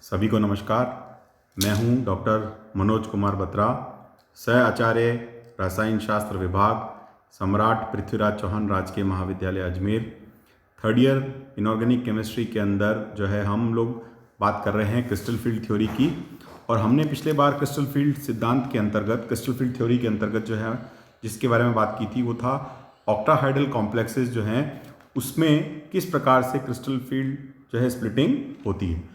सभी को नमस्कार। मैं हूं डॉक्टर मनोज कुमार बत्रा, सह आचार्य रसायन शास्त्र विभाग, सम्राट पृथ्वीराज चौहान राजकीय महाविद्यालय Ajmer. Third year inorganic chemistry के अंदर जो है हम लोग बात कर रहे हैं क्रिस्टल फील्ड थ्योरी की। और हमने पिछले बार क्रिस्टल फील्ड सिद्धांत के अंतर्गत, क्रिस्टल फील्ड थ्योरी के अंतर्गत जो है जिसके बारे में बात की थी वो था ऑक्टाहाइड्रल कॉम्प्लेक्सेस जो हैं उसमें किस प्रकार से क्रिस्टल फील्ड जो है स्प्लिटिंग होती है।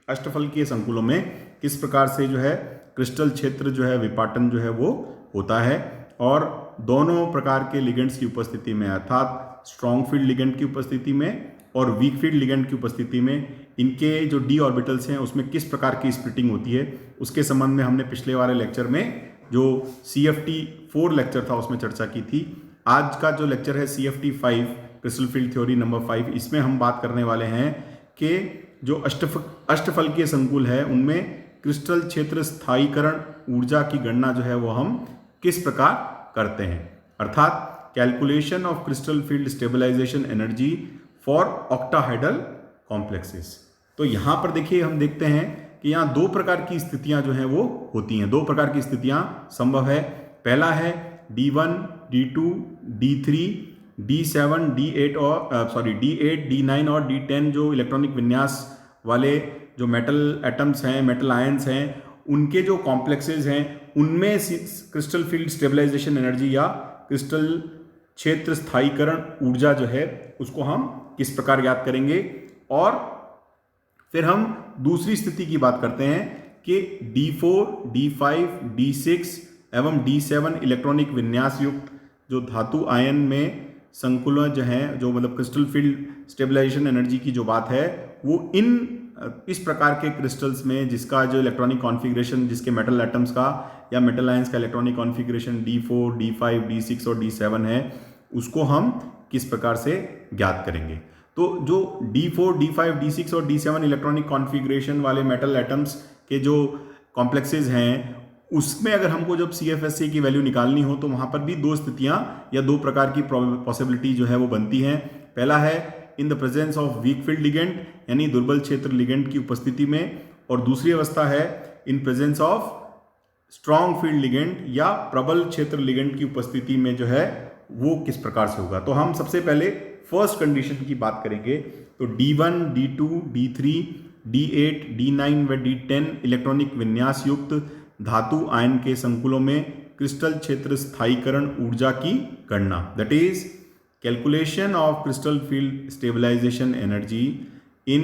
अष्टफलकीय संकुलों में किस प्रकार से जो है क्रिस्टल क्षेत्र जो है विपाटन जो है वो होता है, और दोनों प्रकार के लिगेंड्स की उपस्थिति में, अर्थात स्ट्रॉन्ग फील्ड लिगेंड की उपस्थिति में और वीक फील्ड लिगेंड की उपस्थिति में इनके जो डी ऑर्बिटल्स हैं उसमें किस प्रकार की स्प्लिटिंग होती है, उसके संबंध में हमने पिछले वाले लेक्चर में जो CFT4 लेक्चर था उसमें चर्चा की थी। आज का जो लेक्चर है CFT5 crystal field theory number 5, इसमें हम बात करने वाले हैं कि जो अष्टफलकीय संकुल है उनमें क्रिस्टल क्षेत्र स्थायीकरण ऊर्जा की गणना जो है वो हम किस प्रकार करते हैं, अर्थात calculation of crystal field stabilisation energy for octahedral complexes. तो यहाँ पर देखिए, हम देखते हैं कि यहाँ दो प्रकार की स्थितियां जो हैं वो होती हैं, दो प्रकार की स्थितियां संभव है। पहला है D1, D2, D3, D7, D8 और D8, D9 और D10 जो इलेक्ट्रॉनिक विन्यास वाले जो मेटल एटम्स हैं, मेटल आयंस हैं, उनके जो कॉम्प्लेक्सेस हैं उनमें क्रिस्टल फील्ड स्टेबलाइजेशन एनर्जी या क्रिस्टल क्षेत्र स्थायीकरण ऊर्जा जो है उसको हम किस प्रकार ज्ञात करेंगे। और फिर हम दूसरी स्थिति की बात करते हैं कि D4, D5, D6 एवं D7 इलेक्ट्रॉनिक विन्यास युक्त जो धातु आयन में संकुलन जो हैं, जो मतलब क्रिस्टल फील्ड स्टेबलाइजेशन एनर्जी की जो बात है वो इस प्रकार के क्रिस्टल्स में जिसका जो इलेक्ट्रॉनिक कॉन्फ़िगरेशन, जिसके मेटल एटम्स का या मेटल आयंस का electronic configuration D4, D5, D6 और D7 है, उसको हम किस प्रकार से ज्ञात करेंगे। तो जो D4, D5, D6 और D7 इलेक्ट्रॉनिक कॉन्फ़िगरेशन वाले मेटल एटम्स के जो कॉम्प्लेक्सेस हैं उसमें अगर हमको जब CFSE की वैल्यू निकालनी हो तो वहाँ पर भी दो स्थितियाँ या दो प्रकार की पॉसिबिलिटी जो है वो बनती हैं। पहला है in the presence of weak field ligand, यानी दुर्बल क्षेत्र लिगेंड की उपस्थिति में, और दूसरी अवस्था है in presence of strong field ligand या प्रबल क्षेत्र लिगेंड की उपस्थिति में जो है वो किस प्रकार से होगा। तो हम सबसे पहले फर्स्ट कंडीशन की बात करेंगे। तो D1, D2, D3, D8, D9 व D10 इलेक्ट्रॉनिक विन्यास युक्त धातु आयन के संकुलों में क्रिस्टल क्षेत्र स्थायीकरण ऊर्जा की गणना, that is calculation of crystal field stabilisation energy in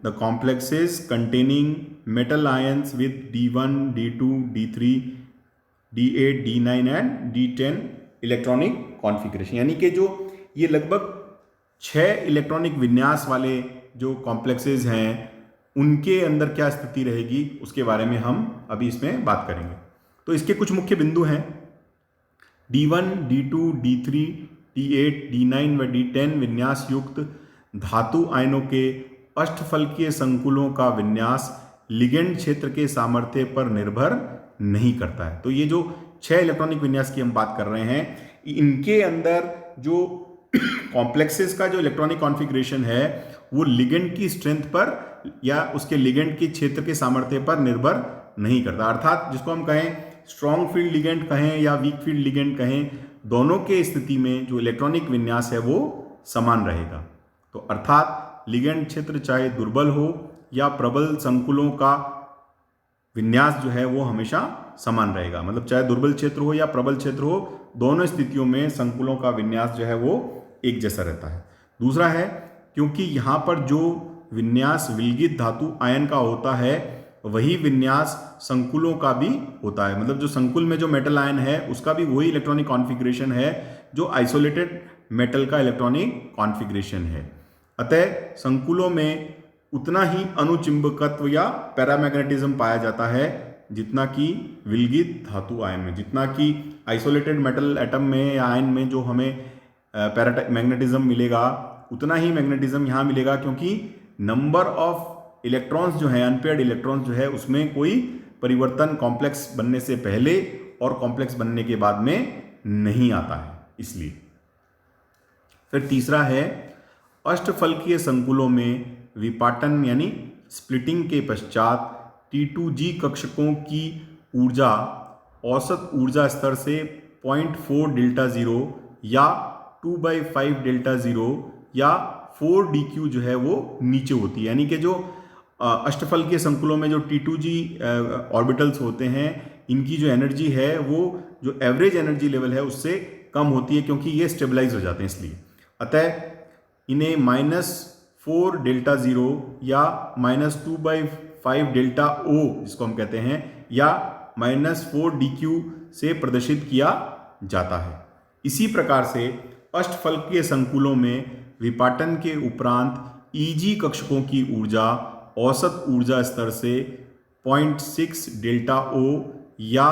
the complexes containing metal ions with D1, D2, D3, D8, D9 and D10 electronic configuration. यानी कि जो ये लगभग 6 इलेक्ट्रॉनिक विन्यास वाले जो कॉम्प्लेक्सेस हैं उनके अंदर क्या स्थिति रहेगी उसके बारे में हम अभी इसमें बात करेंगे। तो इसके कुछ मुख्य बिंदु हैं। D1, D2, D3, D8, D9 व D10 विन्यास युक्त धातु आयनों के अष्टफलकीय संकुलों का विन्यास लिगेंड क्षेत्र के सामर्थ्य पर निर्भर नहीं करता है। तो ये जो 6 इलेक्ट्रॉनिक विन्यास की हम बात कर रहे हैं, इनके अंदर जो कॉम्प्लेक्सेस का जो इलेक्ट्रॉनिक कॉन्फ़िगरेशन है वो लिगेंड की स्ट्रेंथ पर या उसके लिगेंड के क्षेत्र के सामर्थ्य पर निर्भर नहीं करता। अर्थात जिसको हम कहें स्ट्रॉन्ग फील्ड लिगेंड कहें या वीक फील्ड लिगेंड कहें, दोनों के स्थिति में जो इलेक्ट्रॉनिक विन्यास है वो समान रहेगा। तो अर्थात लिगेंड क्षेत्र चाहे दुर्बल हो या प्रबल संकुलों का विन्यास जो है वो हमेशा समान रहेगा। मतलब चाहे दुर्बल क्षेत्र हो या प्रबल क्षेत्र हो, दोनों स्थितियों में संकुलों का विन्यास जो है वो एक जैसा रहता है। दूसरा है, क्योंकि यहाँ पर जो विन्यास विलगित धातु आयन का होता है वही विन्यास संकुलों का भी होता है। मतलब जो संकुल में जो मेटल आयन है उसका भी वही इलेक्ट्रॉनिक कॉन्फ़िगरेशन है जो आइसोलेटेड मेटल का इलेक्ट्रॉनिक कॉन्फ़िगरेशन है। अतः संकुलों में उतना ही अनुचिंबकत्व या पैरामैग्नेटिज्म पाया जाता है जितना कि विलगित धातु आयन में, जितना कि आइसोलेटेड मेटल एटम में या आयन में जो हमें मैग्नेटिज्म मिलेगा उतना ही मैग्नेटिज्म यहाँ मिलेगा, क्योंकि नंबर ऑफ इलेक्ट्रॉन्स जो है, अनपेयर्ड इलेक्ट्रॉन्स जो है, उसमें कोई परिवर्तन कॉम्प्लेक्स बनने से पहले और कॉम्प्लेक्स बनने के बाद में नहीं आता है, इसलिए। फिर तीसरा है अष्टफलकीय संकुलों में विपाटन यानी स्प्लिटिंग के पश्चात T2G कक्षकों की ऊर्जा औसत ऊर्जा स्तर से 0.4 डेल्टा ज़ीरो या 2/5 डेल्टा ज़ीरो या 4dq जो है वो नीचे होती है। यानी कि जो अष्टफल के संकुलों में जो T2G ऑर्बिटल्स होते हैं, इनकी जो एनर्जी है वो जो एवरेज एनर्जी लेवल है उससे कम होती है, क्योंकि ये स्टेबलाइज हो जाते हैं इसलिए। अतः इन्हें -4 डेल्टा ज़ीरो या -2/5 डेल्टा O जिसको हम कहते हैं या -4dq से प्रदर्शित किया जाता है। इसी प्रकार से अष्टफलकीय संकुलों में विपाटन के उपरांत Eg कक्षकों की ऊर्जा औसत ऊर्जा स्तर से 0.6 डेल्टा O या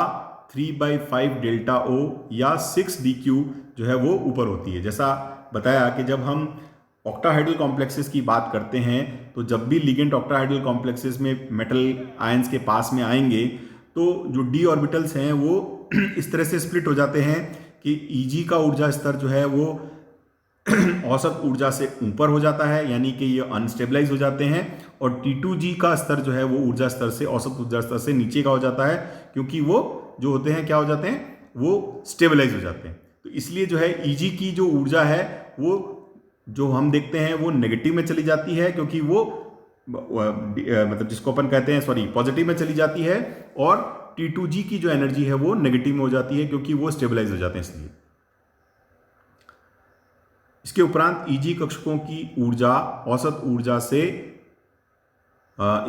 3/5 डेल्टा O या 6dq जो है वो ऊपर होती है। जैसा बताया कि जब हम ऑक्टाहाइड्रल कॉम्प्लेक्सेस की बात करते हैं तो जब भी लिगेंड ऑक्टाहाइड्रल कॉम्प्लेक्सेस में मेटल आयंस के पास में आएंगे तो जो d ऑर्बिटल्स हैं वो इस तरह से स्प्लिट हो जाते हैं कि Eg का ऊर्जा स्तर जो है वो औसत ऊर्जा से ऊपर हो जाता है, यानी कि ये अनस्टेबलाइज हो जाते हैं, और T2G का स्तर जो है वो ऊर्जा स्तर से औसत ऊर्जा स्तर से नीचे का हो जाता है, क्योंकि वो जो होते हैं क्या हो जाते हैं, वो स्टेबलाइज हो जाते हैं। तो इसलिए जो है Eg की जो ऊर्जा है वो जो हम देखते हैं वो नेगेटिव में चली जाती है, क्योंकि वो मतलब जिसको अपन कहते हैं पॉजिटिव में चली जाती है, और T2G की जो एनर्जी है वो नेगेटिव में हो जाती है, क्योंकि वो स्टेबलाइज हो जाते हैं इसलिए। इसके उपरांत Eg कक्षकों की ऊर्जा औसत ऊर्जा से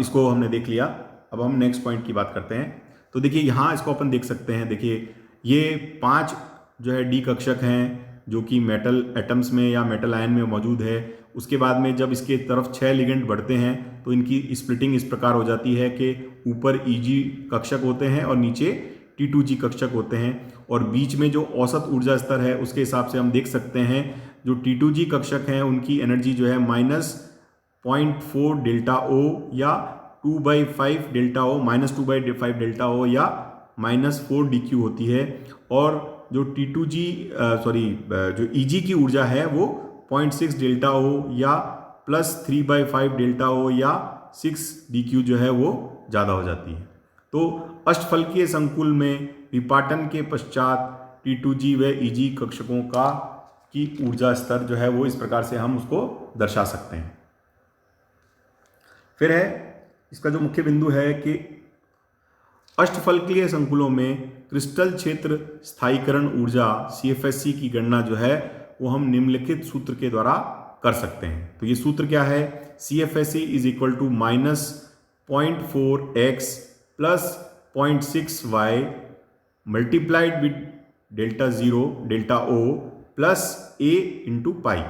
इसको हमने देख लिया। अब हम नेक्स्ट पॉइंट की बात करते हैं। तो देखिए यहाँ इसको अपन देख सकते हैं। देखिए ये 5 जो है D कक्षक हैं जो कि मेटल एटम्स में या मेटल आयन में मौजूद है। उसके बाद में जब इसके तरफ 6 लिगेंड बढ़ते हैं तो इनकी स्प्लिटिंग इस प्रकार हो जाती है कि ऊपर Eg कक्षक होते हैं और नीचे T2G कक्षक होते हैं, और बीच में जो औसत ऊर्जा स्तर है उसके हिसाब से हम देख सकते हैं जो T2G कक्षक हैं उनकी एनर्जी जो है -0.4 डेल्टा O या 2/5 डेल्टा O, -2/5 डेल्टा O या -4dq होती है, और जो जो Eg की ऊर्जा है वो 0.6 डेल्टा O या +3/5 डेल्टा O या 6dq जो है वो ज़्यादा हो जाती है। तो अष्टफलकीय संकुल में विपाटन के पश्चात T2G व Eg कक्षकों की ऊर्जा स्तर जो है वो इस प्रकार से हम उसको दर्शा सकते हैं। फिर है इसका जो मुख्य बिंदु है कि अष्टफलकीय संकुलों में क्रिस्टल क्षेत्र स्थायीकरण ऊर्जा CFSC की गणना जो है वो हम निम्नलिखित सूत्र के द्वारा कर सकते हैं। तो ये सूत्र क्या है? CFSC is equal to -0.4x + 0.6y multiplied with delta O plus A into pi.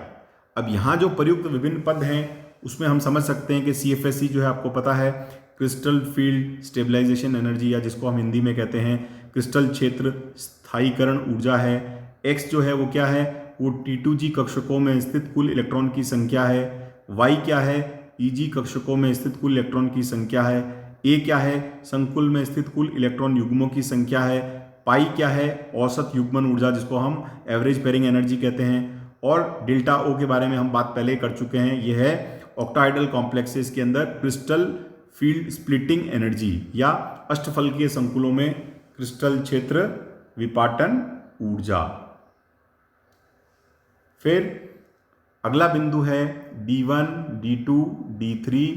अब यहाँ जो प्रयुक्त विभिन्न पद हैं उसमें हम समझ सकते हैं कि CFSC जो है आपको पता है क्रिस्टल फील्ड स्टेबलाइजेशन एनर्जी, या जिसको हम हिंदी में कहते हैं क्रिस्टल क्षेत्र स्थायीकरण ऊर्जा है। X जो है वो क्या है? वो T2G कक्षकों में स्थित कुल इलेक्ट्रॉन की संख्या है। Y क्या है? Eg कक्षकों में स्थित कुल इलेक्ट्रॉन की संख्या है। A क्या है? संकुल में स्थित कुल इलेक्ट्रॉन युग्मों की संख्या है। पाई क्या है? औसत युग्मन ऊर्जा, जिसको हम एवरेज पेयरिंग एनर्जी कहते हैं। और डेल्टा O के बारे में हम बात पहले कर चुके हैं, यह है ऑक्टाहाइड्रल कॉम्प्लेक्सेस के अंदर क्रिस्टल फील्ड स्प्लिटिंग एनर्जी या अष्टफलकीय संकुलों में क्रिस्टल क्षेत्र विपाटन ऊर्जा। फिर अगला बिंदु है D1, D2, D3,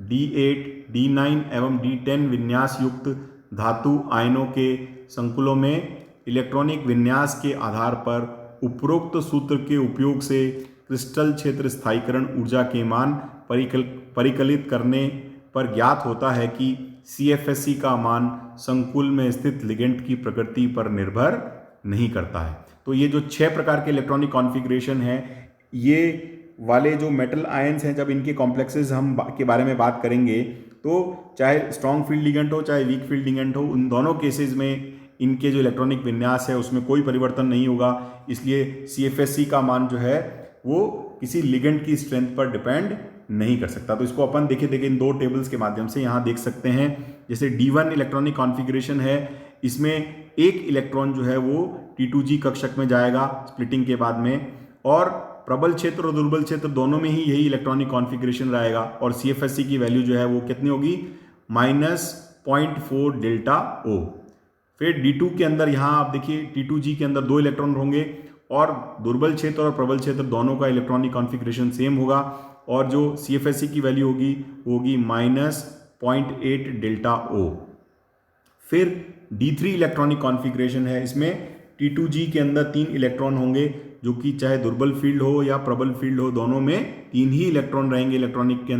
D8, D9 एवं D10 विन्यास युक्त धातु आयनों के संकुलों में इलेक्ट्रॉनिक विन्यास के आधार पर उपरोक्त सूत्र के उपयोग से क्रिस्टल क्षेत्र स्थायीकरण ऊर्जा के मान परिकलित करने पर ज्ञात होता है कि CFSC का मान संकुल में स्थित लिगेंड की प्रकृति पर निर्भर नहीं करता है। तो ये जो 6 प्रकार के इलेक्ट्रॉनिक कॉन्फ़िगरेशन है, ये वाले जो मेटल आयंस हैं, जब इनके कॉम्प्लेक्सेस हम के बारे में बात करेंगे तो चाहे स्ट्रॉन्ग फील्ड लिगेंड हो चाहे वीक फील्ड लिगेंड हो, उन दोनों केसेस में इनके जो इलेक्ट्रॉनिक विन्यास है उसमें कोई परिवर्तन नहीं होगा। इसलिए CFSC का मान जो है वो किसी लिगेंड की स्ट्रेंथ पर डिपेंड नहीं कर सकता। तो इसको अपन देखिए इन 2 टेबल्स के माध्यम से यहाँ देख सकते हैं। जैसे D1 इलेक्ट्रॉनिक कॉन्फ़िगरेशन है, इसमें एक इलेक्ट्रॉन जो है वो T2G कक्षक में जाएगा स्प्लिटिंग के बाद में, और प्रबल क्षेत्र और दुर्बल क्षेत्र दोनों में ही यही इलेक्ट्रॉनिक कॉन्फ़िगरेशन रहेगा और CFSE की वैल्यू जो है वो कितनी होगी, -0.4 डेल्टा O। फिर D2 के अंदर यहाँ आप देखिए T2G के अंदर 2 इलेक्ट्रॉन होंगे और दुर्बल क्षेत्र और प्रबल क्षेत्र दोनों का इलेक्ट्रॉनिक कॉन्फ़िगरेशन सेम होगा और जो CFSE की वैल्यू होगी वो होगी -0.8 डेल्टा O। फिर D3 इलेक्ट्रॉनिक कॉन्फ़िगरेशन है, इसमें T2G के अंदर 3 इलेक्ट्रॉन होंगे जो कि चाहे दुर्बल फील्ड हो या प्रबल फील्ड हो, दोनों में 3 ही इलेक्ट्रॉन रहेंगे। इलेक्ट्रॉनिक के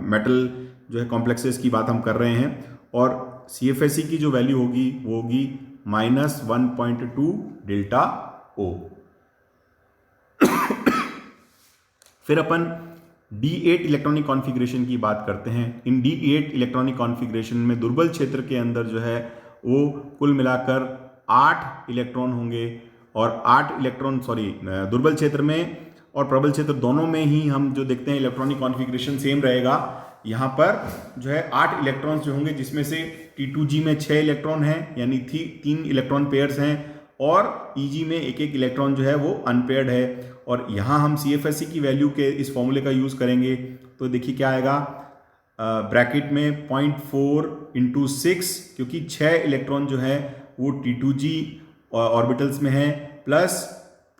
मेटल जो है कॉम्प्लेक्सेस की बात हम कर रहे हैं और CFSE की जो वैल्यू होगी वो होगी -1.2 डेल्टा O। फिर अपन D8 इलेक्ट्रॉनिक कॉन्फ़िगरेशन की बात करते हैं। इन D8 इलेक्ट्रॉनिक कॉन्फ़िगरेशन में दुर्बल क्षेत्र के अंदर जो है वो कुल मिलाकर 8 इलेक्ट्रॉन होंगे और 8 इलेक्ट्रॉन दुर्बल क्षेत्र में और प्रबल क्षेत्र दोनों में ही हम जो देखते हैं इलेक्ट्रॉनिक कॉन्फ़िगरेशन सेम रहेगा। यहाँ पर जो है 8 इलेक्ट्रॉन्स जो होंगे जिसमें से T2G में 6 इलेक्ट्रॉन हैं यानी 3 इलेक्ट्रॉन पेयर्स हैं और EG में एक इलेक्ट्रॉन जो है वो अनपेयर्ड है। और यहाँ हम CFSE की वैल्यू के इस फॉर्मूले का यूज़ करेंगे तो देखिए क्या आएगा, ब्रैकेट में 0.4 × 6 क्योंकि 6 इलेक्ट्रॉन जो है वो T2G ऑर्बिटल्स में है, प्लस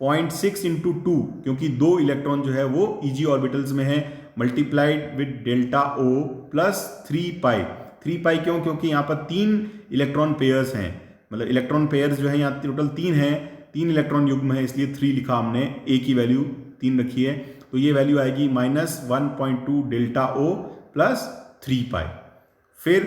0.6 × 2 क्योंकि 2 इलेक्ट्रॉन जो है वो EG ऑर्बिटल्स में है, multiplied with delta O plus 3 पाई। 3 पाई क्यों, क्योंकि यहाँ पर 3 इलेक्ट्रॉन पेयर्स हैं, मतलब इलेक्ट्रॉन पेयर्स जो है यहाँ टोटल 3 हैं, 3 इलेक्ट्रॉन युग्म है इसलिए 3 लिखा हमने, A की वैल्यू 3 रखी है तो ये वैल्यू आएगी -1.2 डेल्टा O प्लस 3 पाई। फिर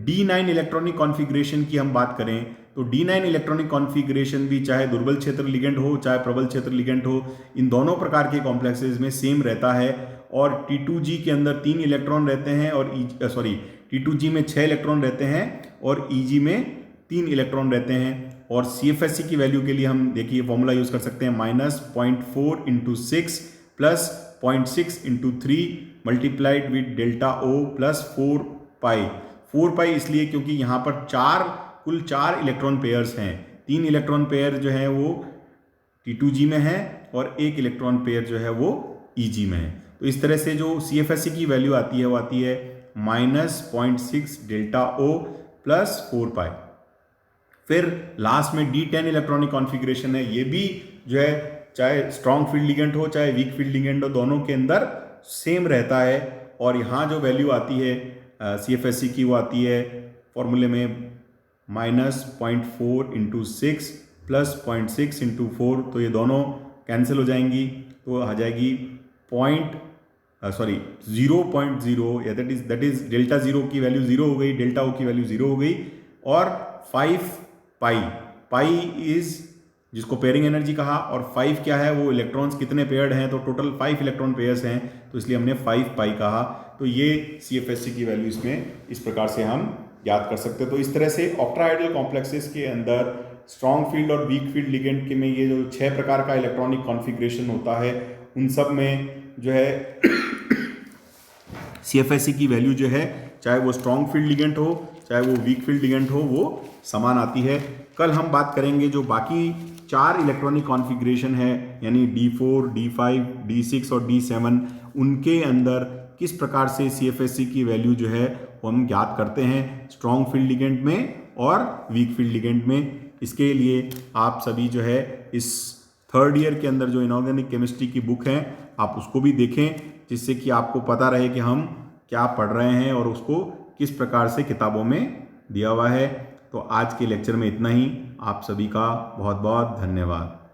D9 इलेक्ट्रॉनिक कॉन्फ़िगरेशन की हम बात करें तो D9 इलेक्ट्रॉनिक कॉन्फ़िगरेशन भी चाहे दुर्बल क्षेत्र लिगेंड हो चाहे प्रबल क्षेत्र लिगेंड हो, इन दोनों प्रकार के कॉम्प्लेक्सेस में सेम रहता है और T2G के अंदर 3 इलेक्ट्रॉन रहते हैं और T2G में 6 इलेक्ट्रॉन रहते हैं और EG में 3 इलेक्ट्रॉन रहते हैं। और CFSE की वैल्यू के लिए हम देखिए फॉर्मूला यूज़ कर सकते हैं, -0.4 × 6 plus 0.6 × 3 multiplied with delta O plus 4 पाई। 4 पाई इसलिए क्योंकि यहाँ पर कुल 4 इलेक्ट्रॉन पेयर्स हैं, 3 इलेक्ट्रॉन पेयर जो है वो T2G में है और 1 इलेक्ट्रॉन पेयर जो है वो EG में है। तो इस तरह से जो CFSE की वैल्यू आती है वो आती है -0.6 डेल्टा O प्लस 4 पाई। फिर लास्ट में D10 इलेक्ट्रॉनिक कॉन्फ़िगरेशन है, ये भी जो है चाहे स्ट्रॉन्ग फील्ड लिगेंड हो चाहे वीक फील्ड लिगेंड हो, दोनों के अंदर सेम रहता है और यहाँ जो वैल्यू आती है CFSE की वो आती है फॉर्मूले में -0.4 × 6 प्लस 0.6 × 4, तो ये दोनों कैंसिल हो जाएंगी तो आ जाएगी 0.0 या दैट इज डेल्टा 0 की वैल्यू 0 हो गई, डेल्टा O की वैल्यू 0 हो गई और 5 पाई इज जिसको पेयरिंग एनर्जी कहा और 5 क्या है, वो इलेक्ट्रॉन्स कितने पेयर्ड हैं, तो टोटल 5 इलेक्ट्रॉन पेयर्स हैं तो इसलिए हमने 5 पाई कहा। तो ये CFSE की वैल्यू इसमें इस प्रकार से हम याद कर सकते हैं। तो इस तरह से ऑक्टाहेड्रल कॉम्प्लेक्सेस के अंदर स्ट्रॉन्ग फील्ड और वीक फील्ड लिगेंड के में ये जो 6 प्रकार का इलेक्ट्रॉनिक कॉन्फ़िगरेशन होता है उन सब में जो है CFSE की वैल्यू जो है चाहे वो स्ट्रॉन्ग फील्ड लिगेंड हो चाहे वो वीक फील्ड लिगेंड हो वो समान आती है। कल हम बात करेंगे जो बाकी 4 इलेक्ट्रॉनिक कॉन्फ़िगरेशन है यानी D4, D5, D6 और D7, उनके अंदर किस प्रकार से CFSE की वैल्यू जो है वो हम ज्ञात करते हैं स्ट्रॉन्ग फील्ड लिगेंड में और वीक फील्ड लिगेंड में। इसके लिए आप सभी जो है इस 3rd ईयर के अंदर जो इनऑर्गेनिक केमिस्ट्री की बुक है आप उसको भी देखें, जिससे कि आपको पता रहे कि हम क्या पढ़ रहे हैं और उसको किस प्रकार से किताबों में दिया हुआ है। तो आज के लेक्चर में इतना ही। आप सभी का बहुत बहुत धन्यवाद।